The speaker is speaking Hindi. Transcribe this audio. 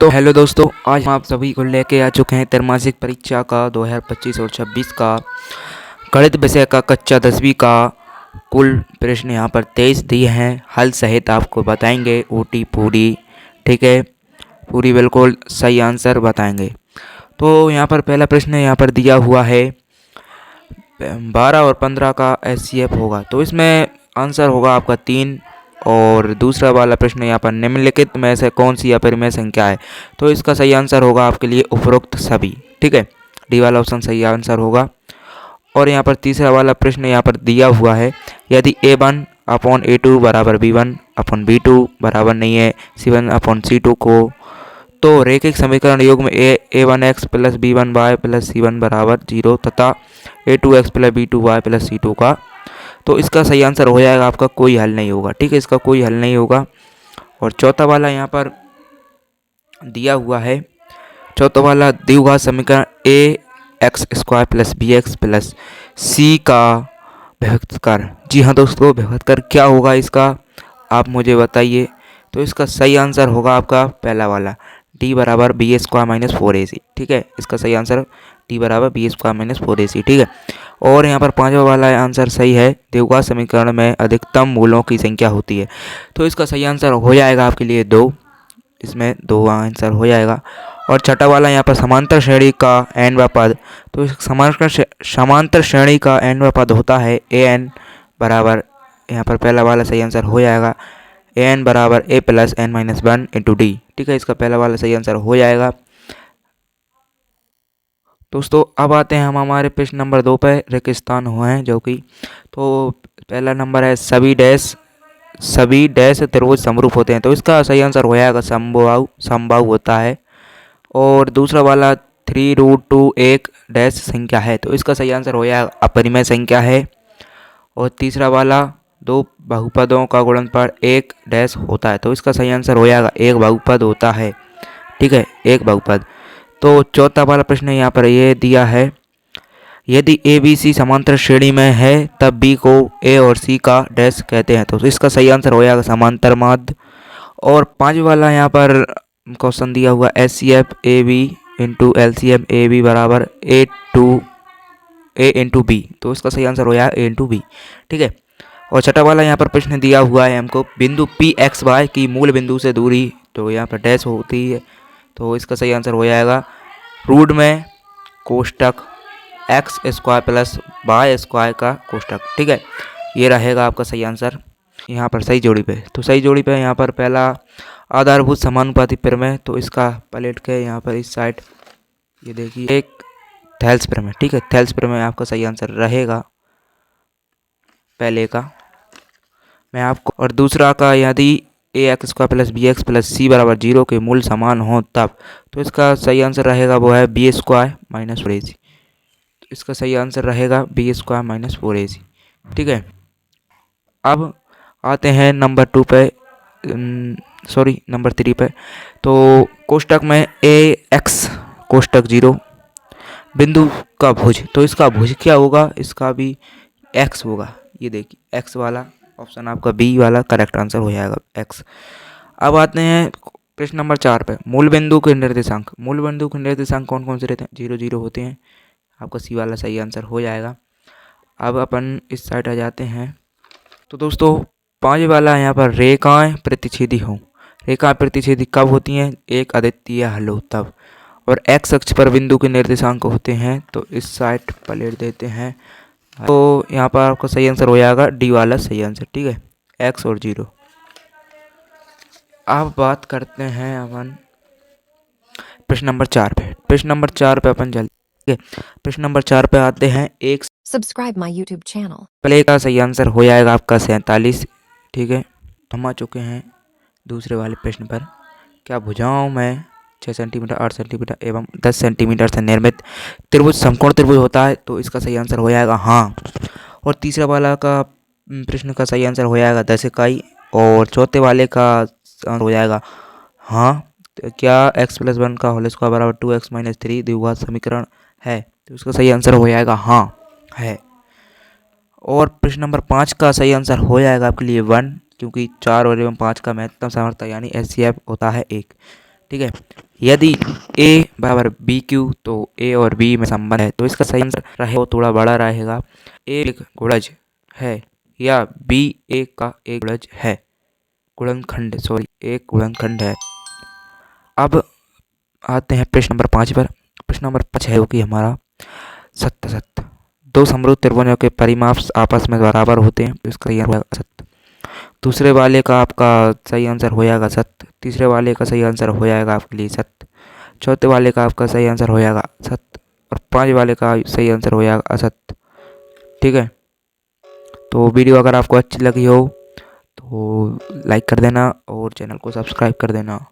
तो हेलो दोस्तों, आज हम आप सभी को लेके आ चुके हैं त्रैमासिक परीक्षा का 2025 और 26 का गणित विषय का कक्षा 10वीं का कुल प्रश्न यहाँ पर 23 दिए हैं। हल सहित आपको बताएंगे ऊटी पूरी, ठीक है, पूरी बिल्कुल सही आंसर बताएंगे। तो यहाँ पर पहला प्रश्न यहाँ पर दिया हुआ है 12 और 15 का एचसीएफ होगा, तो इसमें आंसर होगा आपका 3। और दूसरा वाला प्रश्न यहाँ पर निम्नलिखित में से कौन सी अपरिमेय संख्या है, तो इसका सही आंसर होगा आपके लिए उपरोक्त सभी, ठीक है, डी वाला ऑप्शन सही आंसर होगा। और यहाँ पर तीसरा वाला प्रश्न यहाँ पर दिया हुआ है यदि A1 अपॉन A2 बराबर B1 अपॉन B2 बराबर नहीं है C1 अपॉन C2 को, तो रैखिक समीकरण योग में A1x plus B1y plus C1 बराबर 0 तथा A2x plus B2y plus C2 का, तो इसका सही आंसर हो जाएगा आपका कोई हल नहीं होगा, ठीक है, इसका कोई हल नहीं होगा। और चौथा वाला यहाँ पर दिया हुआ है, चौथा वाला द्विघात समीकरण ax square plus bx plus c का विभक्तकर। जी हाँ दोस्तों, विभक्तकर क्या होगा इसका आप मुझे बताइए। तो इसका सही आंसर होगा आपका पहला वाला d बराबर बी स्क्वायर माइनस 4ac, ठीक है, इसका सही आंसर d बराबर बी स्क्वायर माइनस 4ac, ठीक है। और यहाँ पर पांचवा वाला आंसर सही है, द्विघात समीकरण में अधिकतम मूलों की संख्या होती है, तो इसका सही आंसर हो जाएगा आपके लिए 2, इसमें 2 आंसर हो जाएगा। और छठा वाला यहाँ पर समांतर श्रेणी का n पद, तो समांतर श्रेणी का n पद होता है an बराबर, यहाँ पर पहला वाला सही आंसर हो जाएगा an बराबर a plus n minus 1 into D, ठीक है, इसका पहला वाला सही आंसर हो जाएगा। दोस्तों अब आते हैं हम हमारे प्रश्न नंबर 2 पे, रेगिस्तान हुए हैं जो कि, तो पहला नंबर है सभी डैश त्रिभुज समरूप होते हैं, तो इसका सही आंसर हो जाएगा समबाहु होता है। और दूसरा वाला 3√2 एक डैश संख्या है, तो इसका सही आंसर हो जाएगा अपरिमेय संख्या है। और तीसरा वाला दो बहुपदों का गुणनफल एक डैश होता है, तो इसका सही आंसर हो जाएगा एक बहुपद होता है, ठीक है, एक बहुपद। तो चौथा वाला प्रश्न यहाँ पर ये दिया है यदि ए बी सी समांतर श्रेणी में है तब बी को ए और सी का डैश कहते हैं, तो इसका सही आंसर हो जाएगा समांतर माध्य। और पांचवा वाला यहाँ पर क्वेश्चन दिया हुआ HCF A B into LCM A B बराबर ए इंटू बी, तो इसका सही आंसर हो जाएगा ए इंटू बी, ठीक है। और छठा वाला यहाँ पर प्रश्न दिया हुआ है हमको बिंदु पी एक्स वाई की मूल बिंदु से दूरी, तो यहाँ पर डैश होती है, तो इसका सही आंसर हो जाएगा रूट में कोष्टक X square plus Y square का कोष्टक, ठीक है, ये रहेगा आपका सही आंसर यहाँ पर सही जोड़ी पे। तो सही जोड़ी पे यहाँ पर पहला आधारभूत समानुपाती प्रमेय, तो इसका पलट के यहाँ पर इस साइड ये देखिए एक थेल्स प्रमेय, ठीक है, थेल्स प्रमेय आपका सही आंसर रहेगा पहले का मैं आपको। और दूसरा का यदि A X square plus B X plus C बराबर 0 के मूल समान हो तब, तो इसका सही आंसर रहेगा वो है बी स्क्वायर माइनस 4ac, तो इसका सही आंसर रहेगा बी स्क्वायर माइनस 4ac, ठीक है। अब आते हैं नंबर 2 पे, नंबर 3 पे। तो कोष्टक में ए एक्स कोष्टक 0 बिंदु का भुज, तो इसका भुज क्या होगा, इसका भी एक्स होगा, ये देखिए एक्स वाला ऑप्शन आपका बी वाला करेक्ट आंसर हो जाएगा एक्स। अब आते हैं प्रश्न नंबर 4 पे, मूल बिंदु के निर्देशांक। मूल बिंदु के निर्देशांक कौन कौन से रहते हैं, 0 0 होते हैं, आपका सी वाला सही आंसर हो जाएगा। अब अपन इस साइड आ जाते हैं। तो दोस्तों 5 वाला यहाँ पर रेखाएं प्रतिच्छेदी हों, रेखाएं प्रतिच्छेदी कब होती हैं, एक अद्वितीय हल हो तब। और एक्स अक्ष पर बिंदु के निर्देशांक होते हैं, तो इस साइड पलट देते हैं, तो यहाँ पर आपका सही आंसर हो जाएगा डी वाला सही आंसर, ठीक है, एक्स और 0। अब बात करते हैं अपन प्रश्न नंबर 4 पे। प्रश्न नंबर 4 पे अपन जल्दी, ठीक है, प्रश्न नंबर 4 पे आते हैं। एक Subscribe my YouTube channel. Play का सही आंसर हो जाएगा आपका 47, ठीक है। हम आ चुके हैं दूसरे वाले प्रश्न पर, क्या भुजाओं में 6 सेंटीमीटर 8 सेंटीमीटर एवं 10 सेंटीमीटर से निर्मित त्रिभुज समकोण त्रिभुज होता है, तो इसका सही आंसर हो जाएगा हाँ। और तीसरा वाला का प्रश्न का सही आंसर हो जाएगा 10 इकाई। और चौथे वाले का हो जाएगा हाँ। तो क्या x प्लस 1 का होल स्क्वायर बराबर 2x माइनस 3 द्विघात समीकरण है, तो इसका सही आंसर हो जाएगा हाँ है। और प्रश्न नंबर 5 का सही आंसर हो जाएगा आपके लिए 1, क्योंकि 4 और एवं 5 का महत्तम सामर्थ्य यानी एचसीएफ होता है 1, ठीक है। यदि ए बराबर बी क्यू तो ए और बी में संबंध है, तो इसका सही आंसर रहे वो थोड़ा बड़ा रहेगा। ए एक गुणज है या बी ए का एक गुणज है, गुणनखंड, सॉरी एक गुणनखंड है। अब आते हैं प्रश्न नंबर 5 पर। प्रश्न नंबर 5 है कि हमारा सत्य सत्य, दो समरूप त्रिभुजों के परिमाप आपस में बराबर होते हैं, तो इसका सही आंसर होगा सत्य। दूसरे वाले का आपका सही आंसर हो जाएगा सत्य, तीसरे वाले का सही आंसर हो जाएगा आपके लिए सत्य, चौथे वाले का आपका सही आंसर हो जाएगा सत्य और 5 वाले का सही आंसर हो जाएगा असत्य। ठीक है, तो वीडियो अगर आपको अच्छी लगी हो तो लाइक कर देना और चैनल को सब्सक्राइब कर देना।